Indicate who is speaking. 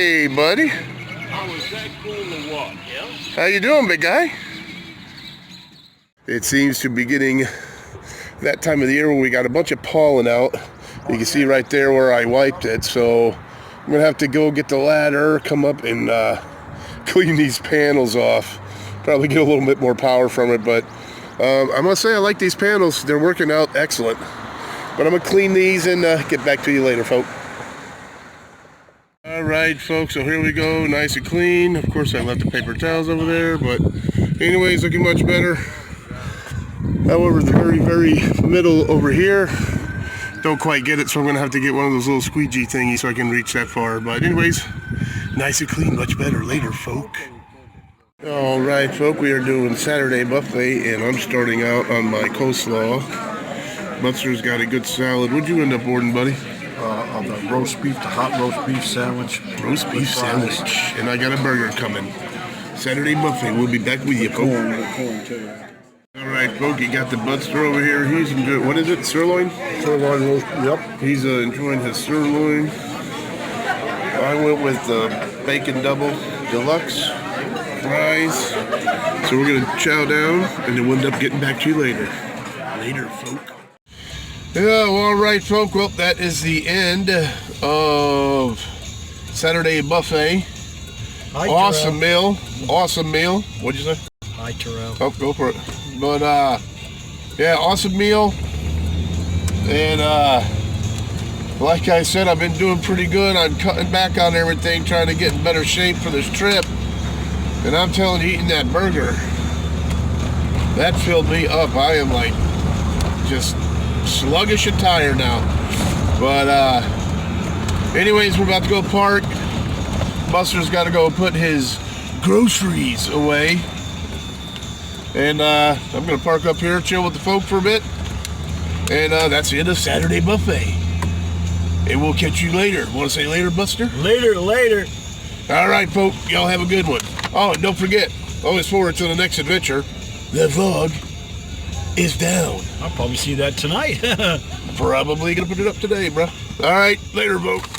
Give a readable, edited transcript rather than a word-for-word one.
Speaker 1: Hey, buddy.
Speaker 2: How was that cool to walk, yeah?
Speaker 1: How you doing, big guy? It seems to be getting that time of the year where we got a bunch of pollen out. You can see right there where I wiped it, so I'm gonna have to go get the ladder, come up and clean these panels off. Probably get a little bit more power from it, but I must say I like these panels. They're working out excellent. But I'm gonna clean these and get back to you later, folks. All right, folks, so here we go, nice and clean. Of course, I left the paper towels over there, but anyways, looking much better. However, the very, very middle over here, don't quite get it, so I'm gonna have to get one of those little squeegee thingies so I can reach that far. But anyways, nice and clean, much better later, folk. All right, folk, we are doing Saturday buffet, and I'm starting out on my coleslaw. Buster's got a good salad. What'd you end up ordering, buddy?
Speaker 3: Of the roast beef, the hot roast beef sandwich.
Speaker 1: Roast beef sandwich. And I got a burger coming. Saturday buffet. We'll be back with you, folks. All right, folks, you got the Buster over here. He's enjoying, what is it, sirloin?
Speaker 3: Sirloin roast, yep.
Speaker 1: He's enjoying his sirloin. I went with the bacon double deluxe fries. So we're going to chow down, and then we'll end up getting back to you later. Later, folk. Yeah, well, all right, folk. Well, that is the end of Saturday buffet.
Speaker 3: Hi,
Speaker 1: Awesome meal. Awesome meal. What'd you say?
Speaker 3: Hi, Terrell.
Speaker 1: Oh, go for it. But, yeah, awesome meal. And, like I said, I've been doing pretty good on cutting back on everything, trying to get in better shape for this trip. And I'm telling you, eating that burger, that filled me up. I am, like, just sluggish and tired now. But anyways, we're about to go park. Buster's got to go put his groceries away, and I'm gonna park up here, chill with the folk for a bit, and that's the end of Saturday buffet, and we'll catch you later. Want to say later, Buster?
Speaker 3: Later.
Speaker 1: All right, folk, y'all have a good one. Oh, and don't forget, always forward to the next adventure. The vlog is down.
Speaker 3: I'll probably see that tonight.
Speaker 1: Probably gonna put it up today, bro. All right, later, folks.